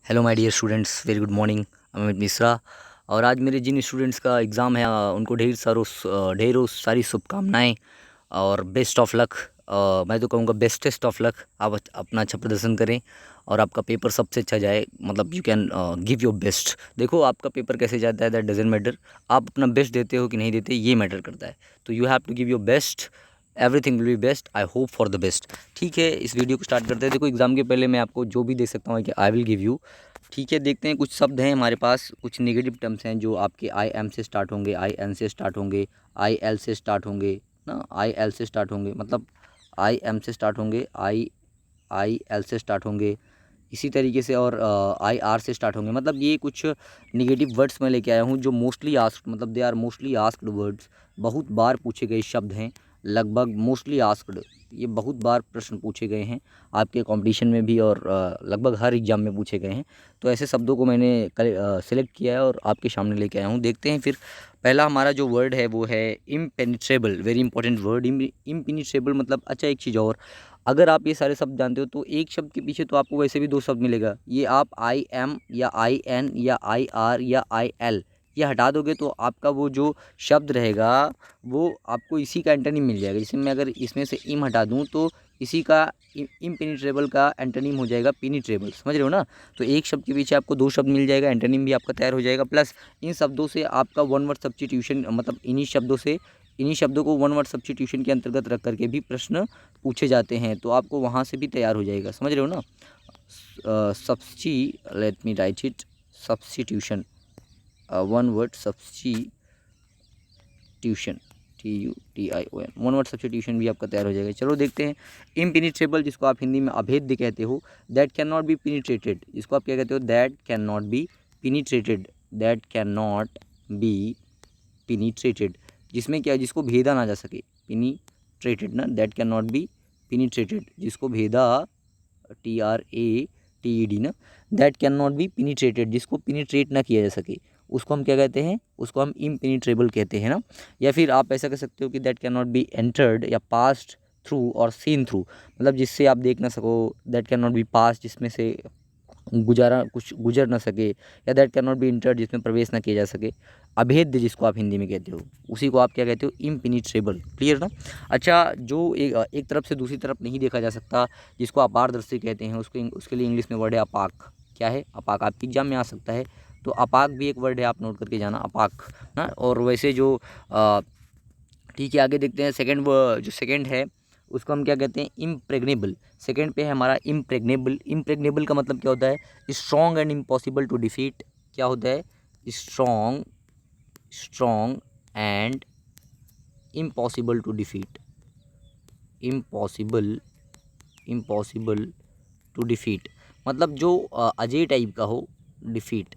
Hello my dear students, very good morning. Amit Mishra. और आज मेरे जिन स्टूडेंट्स का एग्ज़ाम है उनको ढेरों सारी शुभकामनाएं और बेस्ट ऑफ लक। मैं तो कहूँगा बेस्टेस्ट ऑफ लक। आप अपना अच्छा प्रदर्शन करें और आपका पेपर सबसे अच्छा जाए। मतलब you can give your best. देखो, आपका पेपर कैसे जाता है दैट डजेंट मैटर। आप अपना बेस्ट देते हो कि नहीं देते ये मैटर करता है। तो you have to give your best. Everything will be best. I hope for the best. ठीक है, इस वीडियो को स्टार्ट करते हैं। देखो, एग्ज़ाम के पहले मैं आपको जो भी दे सकता हूँ कि आई विल गिव यू। ठीक है, देखते हैं। कुछ शब्द हैं हमारे पास, कुछ नेगेटिव टर्म्स हैं जो आपके आई एम से स्टार्ट होंगे, आई एन से स्टार्ट होंगे, आई एल से स्टार्ट होंगे ना, आई एल से स्टार्ट होंगे, मतलब आई एम से स्टार्ट होंगे, आई आई एल से स्टार्ट होंगे, इसी तरीके से। और आई आर से स्टार्ट होंगे। मतलब ये कुछ निगेटिव वर्ड्स मैं लेके आया हूँ जो मोस्टली आस्क्ड, मतलब they are mostly asked words. बहुत बार पूछे गए शब्द हैं, लगभग मोस्टली आस्क्ड। ये बहुत बार प्रश्न पूछे गए हैं आपके कंपटीशन में भी, और लगभग हर एग्जाम में पूछे गए हैं। तो ऐसे शब्दों को मैंने सेलेक्ट किया है और आपके सामने लेके आया हूँ। देखते हैं फिर। पहला हमारा जो वर्ड है वो है impenetrable. Very important word impenetrable. मतलब अच्छा, एक चीज़ और, अगर आप ये सारे शब्द जानते हो तो एक शब्द के पीछे तो आपको वैसे भी दो शब्द मिलेगा। ये आप आई एम या आई एन या आई आर या आई एल ये हटा दोगे तो आपका वो जो शब्द रहेगा वो आपको इसी का एंटोनिम मिल जाएगा। जैसे मैं अगर इसमें से इम हटा दूं तो इसी का इम्पेनिट्रेबल का एंटोनिम हो जाएगा पिनिट्रेबल। समझ रहे हो ना। तो एक शब्द के पीछे आपको दो शब्द मिल जाएगा, एंटोनिम भी आपका तैयार हो जाएगा। प्लस इन शब्दों से आपका वन वर्ड सब्स्टिट्यूशन, मतलब इन्हीं शब्दों को वन वर्ड सब्स्टिट्यूशन के अंतर्गत रख करके भी प्रश्न पूछे जाते हैं। तो आपको वहाँ से भी तैयार हो जाएगा। समझ रहे हो ना। Late me write it. Substitution, one word substitution, TUTION, one word substitution भी आपका तैयार हो जाएगा। चलो देखते हैं। इम्पेनिट्रेबल, जिसको आप हिंदी में अभेद्य कहते हो। That can not be penetrated, जिसको आप क्या कहते हो, that can not be penetrated. That can not be penetrated, जिसमें क्या है, जिसको भेदा ना जा सके। पिनिट्रेटेड ना, that can not be penetrated, जिसको भेदा, TRATED ना। That can not be penetrated, जिसको पिनिट्रेट ना किया जा सके, उसको हम क्या कहते हैं, उसको हम इम्पेनिट्रेबल कहते हैं ना। या फिर आप ऐसा कह सकते हो कि that can not be entered या पास्ड थ्रू और सीन थ्रू, मतलब जिससे आप देख ना सको। दैट कैन नॉट बी पास, जिसमें से कुछ गुजर ना सके। या that can not B entered, जिसमें प्रवेश ना किया जा सके। अभेद्य, जिसको आप हिंदी में कहते हो, उसी को आप क्या कहते हो, इम्पेनिट्रेबल। क्लियर ना। अच्छा, जो एक तरफ से दूसरी तरफ नहीं देखा जा सकता, जिसको अपारदर्शी कहते हैं, उसके लिए इंग्लिश में वर्ड है अपाक। क्या है, अपाक। आपके एग्जाम में आ सकता है। तो अपाक भी एक वर्ड है, आप नोट करके जाना, अपाक ना। और वैसे जो ठीक है, आगे देखते हैं। जो सेकंड है उसको हम क्या कहते हैं, इम्प्रेग्नेबल। सेकंड पे है हमारा इम्प्रेग्नेबल। इम्प्रेग्नेबल का मतलब क्या होता है, strong and impossible to defeat. क्या होता है, strong strong and impossible to defeat. Impossible impossible to defeat, मतलब जो अजय टाइप का हो। Defeat,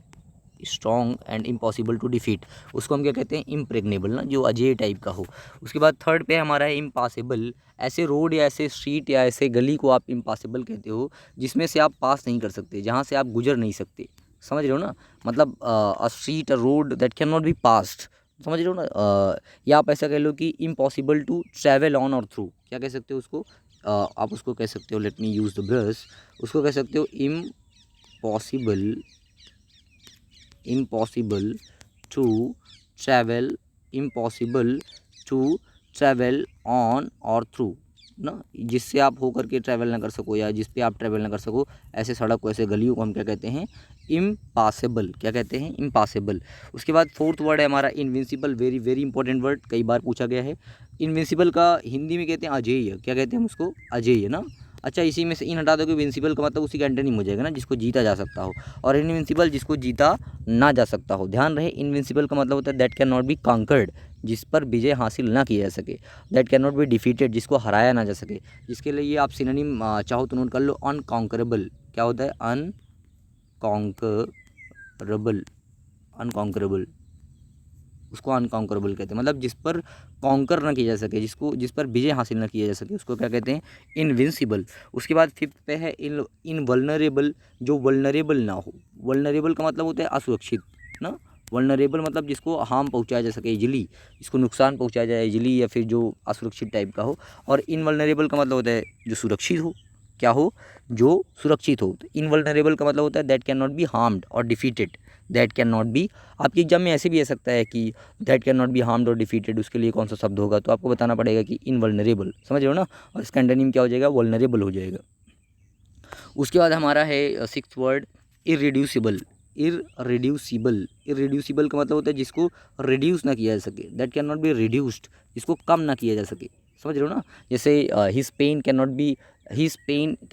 strong and impossible to defeat, उसको हम क्या कहते हैं, इम्प्रेग्नेबल ना, जो अजय टाइप का हो। उसके बाद थर्ड पे हमारा है इम्पॉसिबल। ऐसे रोड या ऐसे स्ट्रीट या ऐसे गली को आप इम्पॉसिबल कहते हो जिसमें से आप पास नहीं कर सकते, जहाँ से आप गुजर नहीं सकते। समझ रहे हो ना। मतलब a street, a road that can not be passed. समझ रहे हो ना। या आप ऐसा कह लो कि इम्पॉसिबल टू ट्रैवल ऑन और थ्रू। क्या कह सकते हो उसको, आप उसको कह सकते हो, let me use the brush. उसको कह सकते हो impossible impossible to travel, impossible to travel on और थ्रू ना, जिससे आप होकर के ट्रैवल ना कर सको या जिस पे आप ट्रैवल ना कर सको, ऐसे सड़क को, ऐसे गलियों को हम क्या कहते हैं, इम्पॉसिबल। क्या कहते हैं, इम्पॉसिबल। उसके बाद फोर्थ वर्ड है हमारा invincible. Very very important word, कई बार पूछा गया है। इनविंसिबल का हिंदी में कहते हैं अजेय। क्या कहते हैं हम उसको, अजेय ना। अच्छा, इसी में से इन हटा दोगे, विंसिबल का मतलब उसी का एंटोनिम हो जाएगा ना, जिसको जीता जा सकता हो। और इनविंसिबल, जिसको जीता ना जा सकता हो। ध्यान रहे, इनविंसिबल का मतलब होता है that can not be conquered, जिस पर विजय हासिल ना किया जा सके। That can not be defeated, जिसको हराया ना जा सके। जिसके लिए ये आप सिनोनिम चाहो तो नोट कर लो, अनकॉन्करेबल। क्या होता है, अनकॉन्करेबल। अनकॉन्करेबल, उसको अनकॉन्करेबल कहते हैं, मतलब जिस पर कॉन्कर ना किया जा सके, जिस पर विजय हासिल ना किया जा सके, उसको क्या कहते हैं, इनविंसिबल। उसके बाद फिफ्थ पे है इनवल्नरेबल, जो वल्नरेबल ना हो। वल्नरेबल का मतलब होता है असुरक्षित ना। वल्नरेबल मतलब जिसको हार्म पहुंचाया जा सके इजिली, जिसको नुकसान पहुंचाया जाए इजिली, या फिर जो असुरक्षित टाइप का हो। और इनवल्नरेबल का मतलब होता है जो सुरक्षित हो। क्या हो, जो सुरक्षित हो। तो इनवल्नरेबल का मतलब होता है that can not be harmed और defeated. That can not be, आपके एग्जाम में ऐसे भी आ सकता है कि that can not be harmed और डिफीटेड, उसके लिए कौन सा शब्द होगा, तो आपको बताना पड़ेगा कि इनवल्नरेबल, समझ रहे हो ना, और इसका एंटोनिम क्या हो जाएगा, वल्नरेबल हो जाएगा। उसके बाद हमारा है sixth word irreducible. Irreducible, irreducible का मतलब होता है जिसको रिड्यूस ना किया जा सके, that can not be reduced, जिसको कम ना किया जा सके, समझ रहे हो ना। जैसे his pain can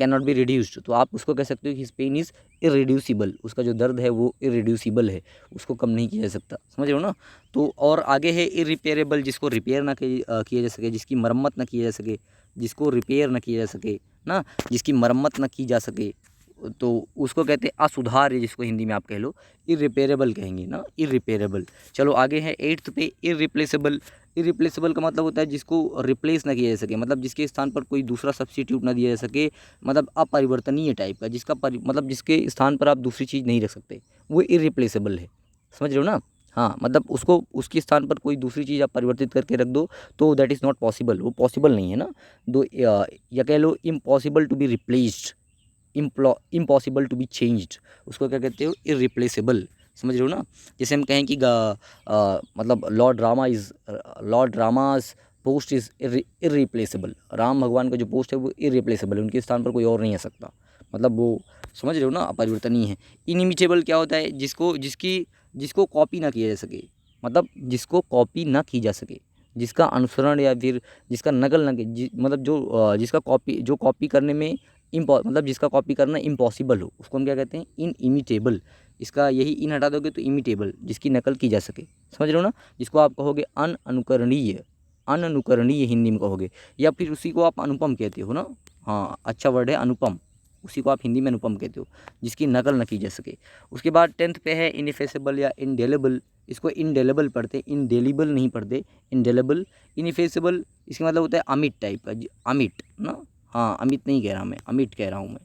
not be reduced, तो आप उसको कह सकते हो कि हिज पेन इज़ इरिड्यूसिबल, उसका जो दर्द है वो इरिड्यूसिबल है, उसको कम नहीं किया जा सकता, समझ रहे हो ना। तो और आगे है इरिपेरेबल, जिसको रिपेयर ना किया जा सके, जिसकी मरम्मत ना की जा सके, जिसको रिपेयर ना किया जा सके ना, जिसकी मरम्मत ना की जा सके, तो उसको कहते हैं असुधार्य, जिसको हिंदी में आप कह लो इरिपेरेबल कहेंगे ना, इरिपेरेबल। चलो आगे है एट्थ पे इरिप्लेसेबल। इरिप्लेसेबल का मतलब होता है जिसको रिप्लेस ना किया जा सके, मतलब जिसके स्थान पर कोई दूसरा सब्स्टिट्यूट ना दिया जा सके, मतलब अपरिवर्तनीय टाइप का, मतलब जिसके स्थान पर आप दूसरी चीज़ नहीं रख सकते, वो इरिप्लेसेबल है, समझ रहे हो ना। हाँ, मतलब उसको उसके स्थान पर कोई दूसरी चीज़ आप परिवर्तित करके रख दो तो दैट इज़ नॉट पॉसिबल, वो पॉसिबल नहीं है ना। दो या कह लो impossible to be replaced, impossible to be changed, उसको क्या कहते हो, इरिप्लेसेबल, समझ रहे हो ना। जैसे हम कहें कि मतलब Lord रामास post is irreplaceable, Ram भगवान का जो पोस्ट है वो इरिप्लेसेबल है, उनके स्थान पर कोई और नहीं आ सकता, मतलब वो, समझ रहे हो ना, अपरिवर्तनीय है। इनिमिटेबल क्या होता है, जिसको कॉपी ना किया जा सके, मतलब जिसको कॉपी ना की जा सके, जिसका अनुसरण या फिर जिसका नकल ना मतलब जो कॉपी करने में मतलब जिसका कॉपी करना इम्पॉसिबल हो, उसको हम क्या कहते हैं, इनइमिटेबल। इसका यही इन हटा दोगे तो इमिटेबल, जिसकी नकल की जा सके, समझ रहे हो ना। जिसको आप कहोगे अनुकरणीय, अनुकरणीय हिंदी में कहोगे, या फिर उसी को आप अनुपम कहते हो ना। हाँ, अच्छा वर्ड है अनुपम, उसी को आप हिंदी में अनुपम कहते हो, जिसकी नकल न की जा सके। उसके बाद टेंथ पे है इनफेसेबल या इंडेलेबल, इसको इंडेलेबल पढ़ते, इंडेलिबल नहीं पढ़ते, इंडेलेबल। इनफेसेबल इसका मतलब होता है अमिट टाइप का, अमिट ना, हाँ अमित नहीं कह रहा मैं, अमिट कह रहा हूँ मैं,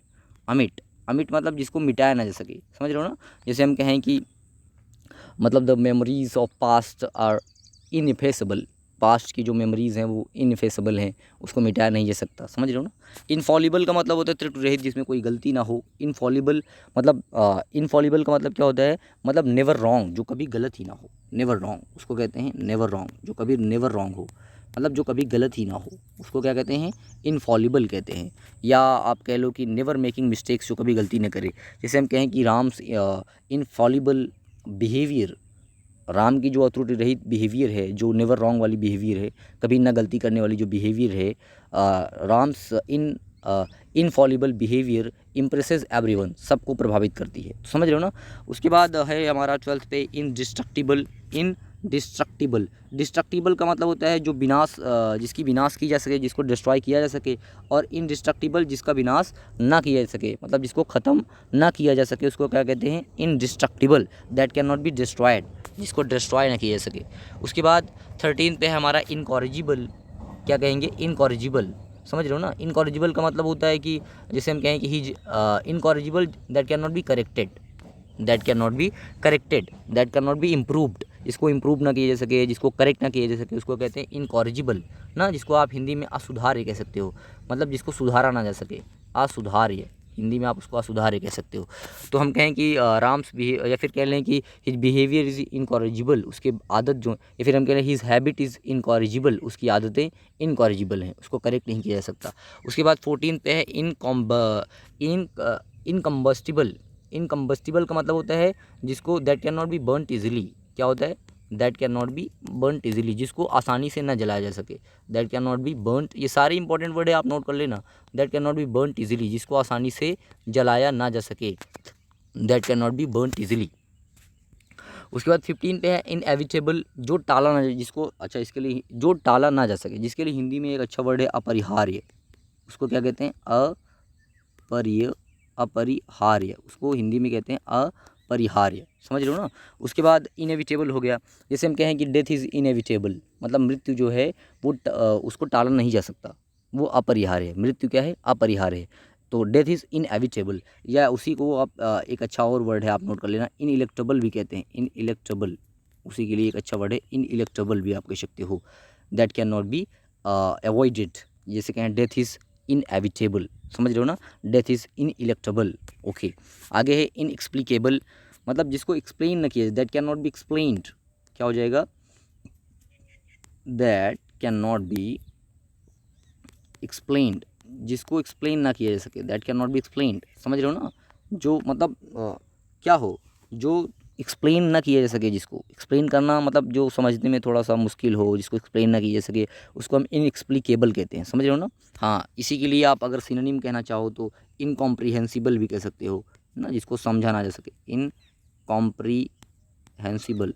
अमिट। अमिट मतलब जिसको मिटाया ना जा सके, समझ रहे हो ना। जैसे हम कहें कि मतलब the memories of past are ineffaceable, past की जो मेमोरीज़ हैं वो इनफेसेबल हैं, उसको मिटाया नहीं जा सकता, समझ रहे हो ना। इनफॉलिबल का मतलब होता है त्रुटि रहित, जिसमें कोई गलती ना हो। इनफॉलिबल मतलब इनफॉलिबल का मतलब क्या होता है, मतलब नेवर रॉन्ग, जो कभी गलत ही ना हो, नेवर रॉन्ग, उसको कहते हैं नेवर रॉन्ग, जो कभी नेवर रॉन्ग हो, मतलब जो कभी गलत ही ना हो, उसको क्या कहते हैं, इनफॉलिबल कहते हैं। या आप कह लो कि नेवर मेकिंग मिस्टेक्स, जो कभी गलती न करे। जैसे हम कहें कि राम्स इनफॉलिबल बिहेवियर, राम की जो अत्रुटि रहित बिहेवियर है, जो नेवर रॉन्ग वाली बिहेवियर है, कभी ना गलती करने वाली जो बिहेवियर है, Ram's Infallible behaviour impresses everyone, सबको प्रभावित करती है, तो समझ रहे हो ना। उसके बाद है हमारा ट्वेल्थ पे इनडिस्ट्रक्टिबल। इनडिस्ट्रक्टिबल, डिस्ट्रक्टिबल का मतलब होता है जो विनाश, जिसकी विनाश की जा सके, जिसको डिस्ट्रॉय किया जा सके। और इनडिस्ट्रक्टिबल जिसका विनाश ना किया जा सके, मतलब जिसको ख़त्म ना किया जा सके, उसको क्या कहते हैं, indestructible, that can not be destroyed, जिसको डिस्ट्रॉय ना किया जा सके। उसके बाद 13 पे है हमारा इनकॉरिजिबल, क्या कहेंगे, इनकॉरिजिबल, समझ रहे हो ना। इनकॉरिजिबल का मतलब होता है कि जैसे हम कहें कि he incorrigible, that can not be corrected, that can not be corrected, that can not be improved, जिसको इम्प्रूव ना किया जा सके, जिसको करेक्ट ना किया जा सके, उसको कहते हैं इनकॉरिजिबल ना, जिसको आप हिंदी में असुधार्य कह सकते हो, मतलब जिसको सुधारा ना जा सके, असुधार्य, हिंदी में आप उसको असुधार्य कह सकते हो। तो हम कहें कि राम्स बिहेव, या फिर कह लें कि हिज बिहेवियर इज़ इनकॉरिजिबल, उसके आदत जो, या फिर हम कह लें हिज हैबिट इज़ इनकॉरिजिबल, उसकी आदतें इनकॉरिजिबल हैं, उसको करेक्ट नहीं किया जा सकता। उसके बाद 14 पे है इनकम्बस्टिबल। इनकम्बस्टिबल का मतलब होता है जिसको that can not B burnt easily, क्या होता है, that can not B burnt easily, जिसको आसानी से ना जलाया जा सके, that can not B burnt, ये सारे इंपॉर्टेंट वर्ड है, आप नोट कर लेना। That can not B burnt easily, जिसको आसानी से जलाया ना जा सके, that can not B burnt easily. उसके बाद 15 पे है इनएविटेबल, जो टाला ना, जिसको, अच्छा इसके लिए जो टाला ना जा सके, जिसके लिए हिंदी में एक अच्छा वर्ड है अपरिहार्य, उसको क्या कहते हैं, अपरिहार्य, उसको हिंदी में कहते हैं अपरिहार्य, समझ रहे हो ना। उसके बाद इनएविटेबल हो गया, जैसे हम कहें कि डेथ इज़ इनएविटेबल, मतलब मृत्यु जो है वो उसको टाला नहीं जा सकता, वो अपरिहार्य है, मृत्यु क्या है, अपरिहार्य है, तो डेथ इज़ इनएविटेबल। या उसी को आप एक अच्छा और वर्ड है, आप नोट कर लेना, इनइलेक्टेबल भी कहते हैं, इनइलेक्टेबल, उसी के लिए एक अच्छा वर्ड है, इनइलेक्टेबल भी आप कह सकते हो, that can not be avoided. जैसे कहें डेथ इज़ इनएविटेबल, समझ रहे हो ना, डेथ इज़ इनइलेक्टेबल। ओके, आगे है इनएक्सप्लिकेबल, मतलब जिसको एक्सप्लेन ना किया, that can not be explained, क्या हो जाएगा, that can not be explained, जिसको एक्सप्लेन ना किया जा सके, that can not be explained, समझ रहे हो ना, जो मतलब क्या हो, जो एक्सप्लेन ना किया जा सके, जिसको एक्सप्लेन करना मतलब जो समझने में थोड़ा सा मुश्किल हो, जिसको एक्सप्लेन ना किया जा सके, उसको हम इनएक्सप्लिकेबल कहते हैं, समझ रहे हो ना। हाँ, इसी के लिए आप अगर सिनोनिम कहना चाहो तो इनकॉम्प्रिहेंसिबल भी कह सकते हो ना, जिसको समझा ना जा सके, इनकॉम्प्रिहेंसिबल,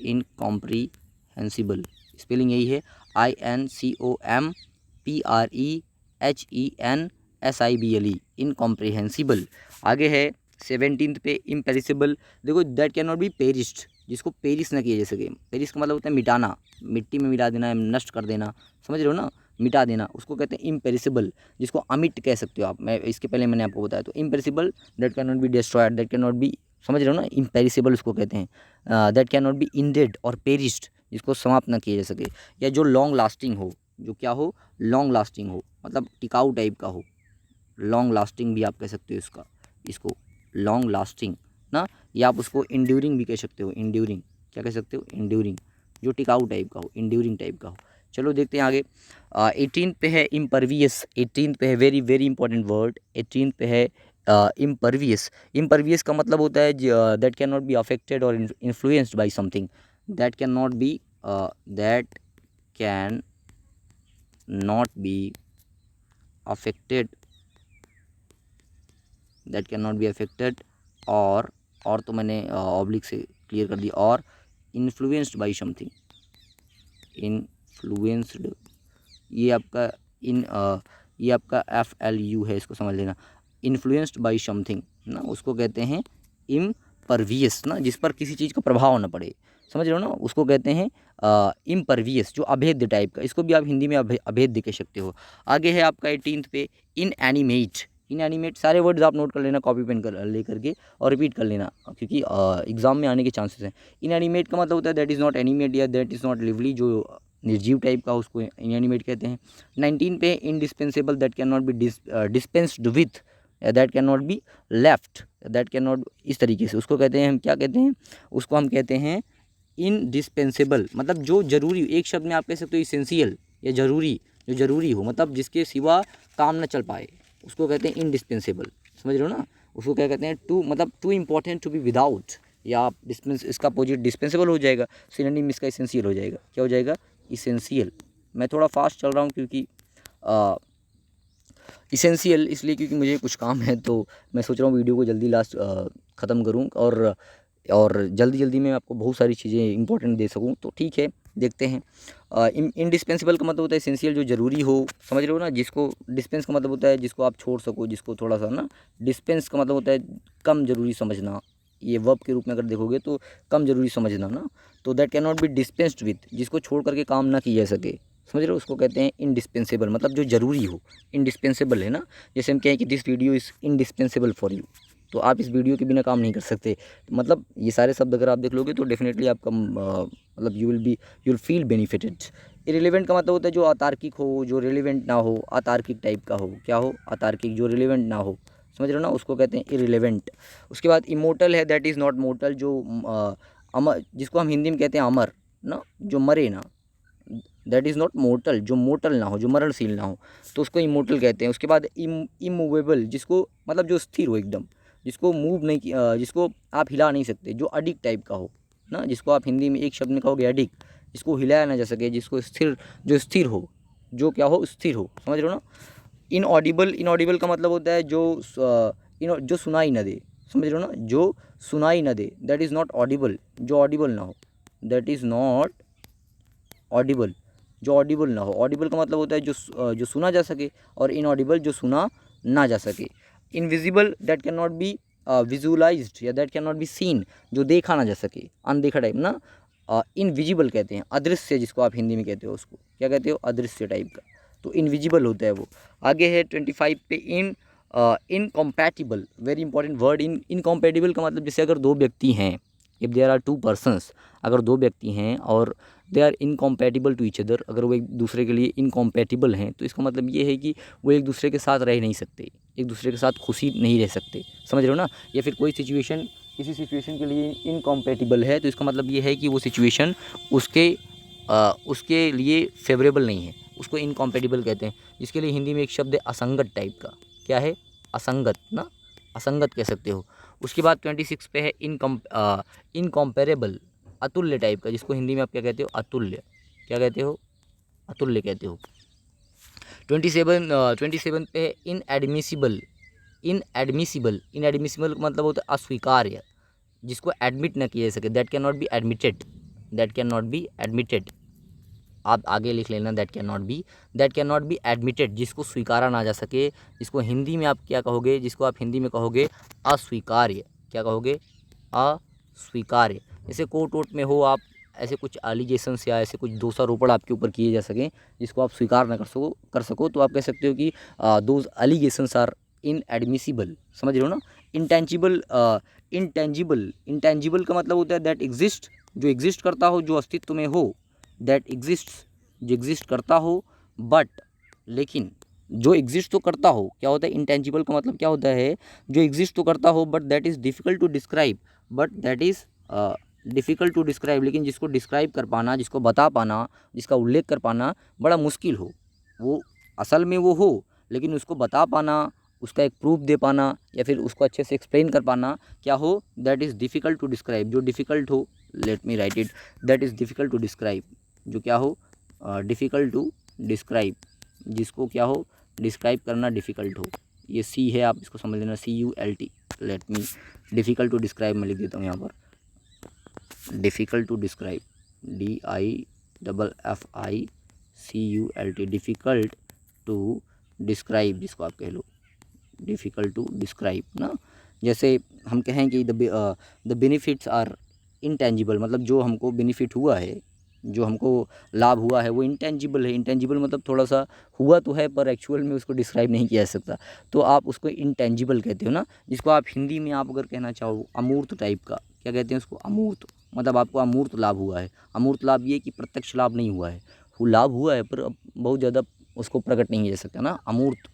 इनकॉम्प्रिहेंसिबल, स्पेलिंग यही है, INCOMPREHENSIBLE, इनकॉम्प्रिहेंसिबल। आगे है 17th पे इम्पेरिसिबल, देखो that can not B perished, जिसको पेरिस ना किया जा सके, पेरिस का मतलब होता है मिटाना, मिट्टी में मिटा देना, नष्ट कर देना, समझ रहे हो ना, मिटा देना, उसको कहते हैं इम्पेरिसिबल, जिसको अमिट कह सकते हो आप, मैं इसके पहले मैंने आपको बताया, तो imperishable, that can not be destroyed, that can not be, समझ रहे हो ना, इम्पेरिसिबल उसको कहते हैं, that can not be ended और पेरिस्ड, जिसको समाप्त ना किया जा सके, या जो लॉन्ग लास्टिंग हो, जो क्या हो, लॉन्ग लास्टिंग हो, मतलब टिकाऊ टाइप का हो, लॉन्ग लास्टिंग भी आप कह सकते हो इसका, इसको लॉन्ग लास्टिंग ना, या आप उसको इंड्यूरिंग भी कह सकते हो, इंड्यूरिंग, क्या कह सकते हो, इंड्यूरिंग, जो टिकाऊ टाइप का हो, इंड्यूरिंग टाइप का हो। चलो देखते हैं आगे। 18th पे है इम्परवियस, 18th पे है very very important word, 18th पे है इम्परवियस। इम्परवियस का मतलब होता है that can not be affected और influenced by something, that can not be, that can not be affected, that can not be affected, और तो मैंने ऑब्लिक से क्लियर कर दिया, और इन्फ्लुएंस्ड बाई समथिंग, इन्फ्लुएंस्ड, ये आपका ये आपका FLU है, इसको समझ लेना, इन्फ्लुएंस्ड बाई समथिंग ना, उसको कहते हैं इम्परवियस ना, जिस पर किसी चीज़ का प्रभाव ना पड़े, समझ रहे हो ना, उसको कहते हैं इम्परवियस, जो अभेद्य टाइप का, इसको भी आप हिंदी में अभेद्य कह सकते हो। आगे है आपका 18th पे इनएनिमेट, इनएनिमेट, सारे वर्ड्स आप नोट कर लेना कॉपी पेन कर ले करके, और रिपीट कर लेना, क्योंकि एग्जाम में आने के चांसेस हैं। इनएनिमेट का मतलब होता है दैट इज़ नॉट एनिमेट या दैट इज़ नॉट लिवली, जो निर्जीव टाइप का, उसको इनएनिमेट कहते हैं। 19 पे indispensable, that can not B dispensed with, that can not be left, that can not, इस तरीके से उसको कहते हैं, हम क्या कहते हैं, उसको हम कहते हैं इनडिस्पेंसेबल, मतलब जो जरूरी, एक शब्द में आप कह सकते हो इसेंशियल, या जरूरी, जो जरूरी हो, मतलब जिसके सिवा काम न चल पाए, उसको कहते हैं इनडिस्पेंसेबल, समझ रहे हो ना, उसको क्या कहते हैं, टू, मतलब too important to be without, या आप डिस्पेंस, इसका अपोजिट डिस्पेंसेबल हो जाएगा, सिनोनिम इसका इसेंशियल हो जाएगा, क्या हो जाएगा, इसेंशियल। मैं थोड़ा फास्ट चल रहा हूँ क्योंकि इसेंशियल इसलिए क्योंकि मुझे कुछ काम है, तो मैं सोच रहा हूँ वीडियो को जल्दी लास्ट ख़त्म करूँ, और जल्दी जल्दी में आपको बहुत सारी चीज़ें इंपॉर्टेंट दे सकूँ, तो ठीक है, देखते हैं। इनडिस्पेंसिबल का मतलब होता है एसेंशियल, जो ज़रूरी हो, समझ रहे हो ना, जिसको, डिस्पेंस का मतलब होता है जिसको आप छोड़ सको, जिसको थोड़ा सा ना, डिस्पेंस का मतलब होता है कम ज़रूरी समझना, ये वर्ब के रूप में अगर देखोगे तो कम ज़रूरी समझना ना, तो that can not B dispensed with, जिसको छोड़ करके काम ना किया जा सके, समझ रहे हो, उसको कहते हैं इनडिस्पेंसेबल, मतलब जो ज़रूरी हो, इनडिस्पेंसेबल है ना, जैसे हम कहें कि this video is indispensable for you, तो आप इस वीडियो के बिना काम नहीं कर सकते, मतलब ये सारे शब्द अगर आप देख लोगे तो डेफिनेटली आपका मतलब you will feel benefited. Irrelevant का मतलब होता है जो अतार्किक हो, जो रिलेवेंट ना हो, अतार्किक टाइप का हो, क्या हो, अतार्किक, जो रिलेवेंट ना हो, समझ रहे हो ना, उसको कहते हैं इरिलेवेंट। उसके बाद इमोर्टल है, दैट इज़ नॉट मोर्टल, जो अमर, जिसको हम हिंदी में कहते हैं अमर ना, जो मरे ना, दैट इज़ नॉट मोर्टल, जो मोर्टल ना हो, जो मरणशील ना हो, तो उसको इमोर्टल कहते हैं। उसके बाद इमूवेबल, जिसको मतलब जो स्थिर हो एकदम, जिसको मूव नहीं जिसको आप हिला नहीं सकते, जो अडिक टाइप का हो ना, जिसको आप हिंदी में एक शब्द में कहोगे अडिक, जिसको हिलाया ना जा सके, जिसको स्थिर, जो स्थिर हो, जो क्या हो, स्थिर हो, समझ रहे हो ना। इनऑडिबल, इनऑडिबल का मतलब होता है जो सुनाई ना दे, समझ रहे हो ना, जो सुनाई ना दे, दैट इज़ नॉट ऑडिबल, जो ऑडिबल ना हो, दैट इज़ नॉट ऑडिबल, जो ऑडिबल ना हो। ऑडिबल का मतलब होता है जो सुना जा सके, और इनऑडिबल जो सुना ना जा सके। Invisible, that can not be visualised, या that can not be seen, जो देखा ना जा सके, अनदेखा टाइप ना, इनविजिबल कहते हैं, अदृश्य, जिसको आप हिंदी में कहते हो, उसको क्या कहते हो, अदृश्य टाइप का, तो इनविजिबल होता है वो। आगे है 25 पे incompatible, very important word. Incompatible का मतलब जैसे अगर दो व्यक्ति हैं, if there are two persons, अगर दो व्यक्ति हैं और they are incompatible to each other, अगर वो एक दूसरे के लिए इनकॉम्पैटिबल हैं तो इसका मतलब ये है कि वो एक दूसरे के साथ रह नहीं सकते, एक दूसरे के साथ खुशी नहीं रह सकते, समझ रहे हो ना। या फिर कोई सिचुएशन किसी सिचुएशन के लिए इनकॉम्पैटिबल है तो इसका मतलब ये है कि वो सिचुएशन उसके लिए फेवरेबल नहीं है, उसको इनकॉम्पैटिबल कहते हैं। जिसके लिए हिंदी में एक शब्द है असंगत टाइप का, क्या है, असंगत ना, असंगत कह सकते हो। उसके बाद 26 पे है इनकॉम्पेरेबल, अतुल्य टाइप का, जिसको हिंदी में आप क्या कहते हो, अतुल्य, क्या कहते हो, अतुल्य कहते हो। 27 पे है इनएडमिसिबल, इनएडमिसिबल, इनएडमिसिबल का मतलब होता है अस्वीकार्य, जिसको एडमिट ना किया जा सके, that can not be admitted, that can not be admitted, आप आगे लिख लेना, that can not be admitted, जिसको स्वीकारा ना जा सके, जिसको हिंदी में आप क्या कहोगे, जिसको आप हिंदी में कहोगे अस्वीकार्य, क्या कहोगे, अस्वीकार्य। जैसे कोर्ट वोट में हो आप, ऐसे कुछ एलिगेशंस या ऐसे कुछ दोषारोपण आपके ऊपर किए जा सकें जिसको आप स्वीकार ना कर सको तो आप कह सकते हो कि दोज एलिगेशंस आर इनएडमिसिबल, समझ रहे हो ना। इंटेंजिबल, इंटेंजिबल का मतलब होता है दैट एग्जिस्ट, जो एग्जिस्ट करता हो, जो अस्तित्व में हो, दैट एग्जिस्ट्स, जो एग्जिस्ट करता हो, बट, लेकिन, जो एग्जिस्ट तो करता हो, क्या होता है इंटेंजिबल का मतलब क्या होता है, जो एग्जिस्ट तो करता हो but that is difficult to describe, but that is difficult to describe, लेकिन जिसको डिस्क्राइब कर पाना, जिसको बता पाना, जिसका उल्लेख कर पाना बड़ा मुश्किल हो, वो असल में वो हो लेकिन उसको बता पाना, उसका एक प्रूफ दे पाना या फिर उसको अच्छे से एक्सप्लेन कर पाना, क्या हो, that is difficult to describe, जो डिफ़िकल्ट हो, let me write it, that is difficult to describe, जो क्या हो, डिफ़िकल्ट टू डिस्क्राइब, जिसको क्या हो, डिस्क्राइब करना डिफ़िकल्ट हो। ये सी है, आप इसको समझ लेना, CULT, let me, difficult to describe मैं लिख देता हूँ यहाँ पर, difficult to describe, DIFFICULT, difficult to describe, जिसको आप कह लो डिफ़िकल्ट टू डिस्क्राइब ना। जैसे हम कहें कि द बेनिफिट्स आर इंटेंजिबल, मतलब जो हमको बेनिफिट हुआ है, जो हमको लाभ हुआ है वो इंटेंजिबल है। इंटेंजिबल मतलब थोड़ा सा हुआ तो है पर एक्चुअल में उसको डिस्क्राइब नहीं किया जा सकता, तो आप उसको इंटेंजिबल कहते हो ना। जिसको आप हिंदी में आप अगर कहना चाहो अमूर्त टाइप का, क्या कहते हैं उसको, अमूर्त, मतलब आपको अमूर्त लाभ हुआ है। अमूर्त लाभ ये कि प्रत्यक्ष लाभ नहीं हुआ है, लाभ हुआ है पर अब बहुत ज़्यादा उसको प्रकट नहीं किया जा सकता ना, अमूर्त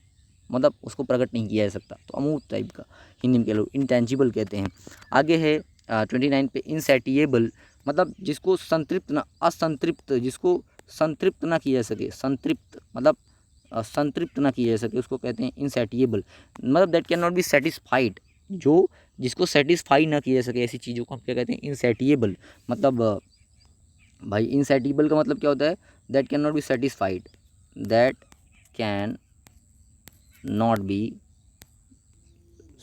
मतलब उसको प्रकट नहीं किया जा सकता, तो अमूर्त टाइप का हिंदी में कह लो, इंटेंजिबल कहते हैं। आगे है 29 पे इनसैटिएबल, मतलब जिसको संतृप्त ना, असंतृप्त, जिसको संतृप्त ना किया जा सके, संतृप्त मतलब संतृप्त ना किया जा सके, उसको कहते हैं इनसैटिएबल, मतलब that can not be satisfied, जो जिसको सेटिस्फाई ना किया जा सके, ऐसी चीज़ों को हम क्या कहते हैं, इनसैटिएबल। मतलब भाई इनसैटिएबल का मतलब क्या होता है, that can not be satisfied, that can not be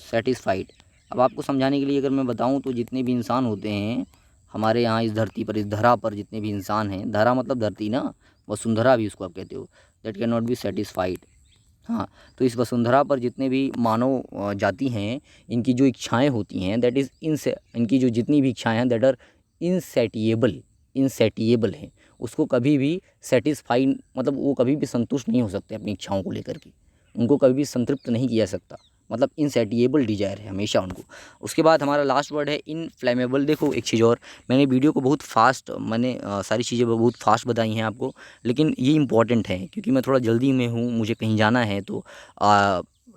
satisfied. अब आपको समझाने के लिए अगर मैं बताऊं तो जितने भी इंसान होते हैं हमारे यहाँ इस धरती पर, इस धरा पर जितने भी इंसान हैं, धरा मतलब धरती ना, वसुंधरा भी उसको आप कहते हो, that can not be satisfied. हाँ, तो इस वसुंधरा पर जितने भी मानव जाति हैं, इनकी जो इच्छाएं होती हैं, दैट इज़ इनकी जो जितनी भी इच्छाएं हैं दैट आर इनसैटिएबल, इनसैटिएबल हैं, उसको कभी भी सेटिस्फाई, मतलब वो कभी भी संतुष्ट नहीं हो सकते अपनी इच्छाओं को लेकर के, उनको कभी भी संतृप्त नहीं किया जा सकता, मतलब इनसैटिएबल डिजायर है हमेशा उनको। उसके बाद हमारा लास्ट वर्ड है इनफ्लेमेबल। देखो एक चीज़ और, मैंने वीडियो को बहुत फास्ट, मैंने सारी चीज़ें बहुत फास्ट बताई हैं आपको, लेकिन ये इंपॉर्टेंट है क्योंकि मैं थोड़ा जल्दी में हूँ, मुझे कहीं जाना है, तो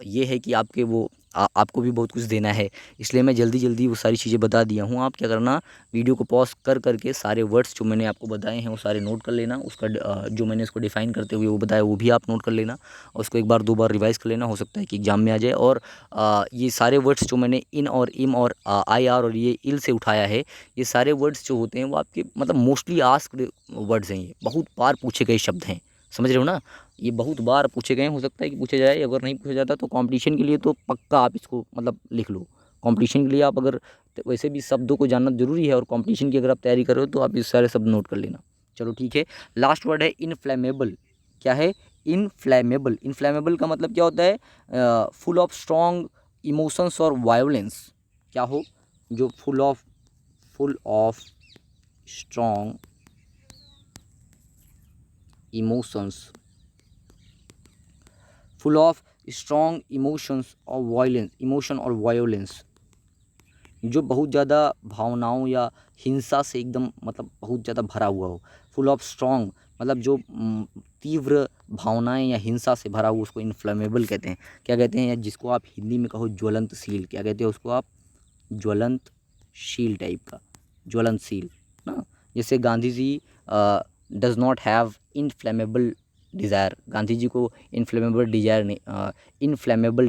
ये है कि आपके वो आपको भी बहुत कुछ देना है, इसलिए मैं जल्दी जल्दी वो सारी चीज़ें बता दिया हूँ। आप क्या करना, वीडियो को पॉज कर करके सारे वर्ड्स जो मैंने आपको बताए हैं वो सारे नोट कर लेना, उसका जो मैंने इसको डिफ़ाइन करते हुए वो बताया वो भी आप नोट कर लेना, और उसको एक बार दो बार रिवाइज़ कर लेना, हो सकता है कि एग्जाम में आ जाए। और ये सारे वर्ड्स जो मैंने इन और इम और आई आर और ये इल से उठाया है, ये सारे वर्ड्स जो होते हैं वो आपके मतलब मोस्टली आस्क्ड वर्ड्स हैं, ये बहुत बार पूछे गए शब्द हैं, समझ रहे हो ना, ये बहुत बार पूछे गए हैं, हो सकता है कि पूछे जाए, अगर नहीं पूछा जाता तो कंपटीशन के लिए तो पक्का आप इसको मतलब लिख लो। कंपटीशन के लिए आप अगर, तो वैसे भी शब्दों को जानना ज़रूरी है और कंपटीशन की अगर आप तैयारी कर रहे हो तो आप ये सारे शब्द नोट कर लेना। चलो ठीक है, लास्ट वर्ड है इनफ्लेमेबल। क्या है, इनफ्लेमेबल। इनफ्लेमेबल का मतलब क्या होता है, फुल ऑफ स्ट्रॉन्ग इमोशंस और वायोलेंस, क्या हो, जो full of strong emotions, full of strong emotions और वायलेंस, इमोशन और वायोलेंस, जो बहुत ज़्यादा भावनाओं या हिंसा से एकदम मतलब बहुत ज़्यादा भरा हुआ हो, फुल ऑफ स्ट्रॉन्ग, मतलब जो तीव्र भावनाएं या हिंसा से भरा हुआ, उसको इन्फ्लेमेबल कहते हैं। क्या कहते हैं, या जिसको आप हिंदी में कहो ज्वलंतशील, क्या कहते हैं उसको आप, ज्वलंतशील टाइप का, ज्वलनशील ना। जैसे Gandhi ji does not have inflammable desire, Gandhi ji को इनफ्लेमेबल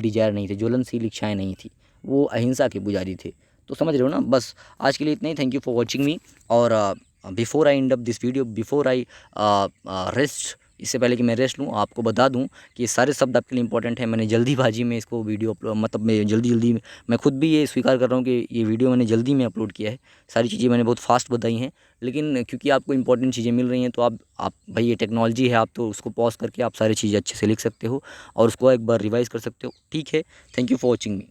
डिज़ायर नहीं थे, ज्वलनशील इच्छाएँ नहीं थी, वो अहिंसा के पुजारी थे। तो समझ रहे हो ना। बस आज के लिए इतना ही। Thank you for watching me. और before I end up this video, before I rest, इससे पहले कि मैं रेस्ट लूँ, आपको बता दूं कि ये सारे शब्द आपके लिए इंपॉर्टेंट है। मैंने जल्दीबाजी में इसको वीडियो अपलोड, मतलब मैं जल्दी मैं खुद भी ये स्वीकार कर रहा हूँ कि ये वीडियो मैंने जल्दी में अपलोड किया है। सारी चीज़ें मैंने बहुत फास्ट बताई हैं, लेकिन क्योंकि आपको इंपॉर्टेंट चीज़ें मिल रही हैं तो आप भाई, ये टेक्नोलॉजी है, आप तो उसको पॉज करके आप सारी चीज़ें अच्छे से लिख सकते हो और उसको एक बार रिवाइज़ कर सकते हो। ठीक है, thank you for watching me.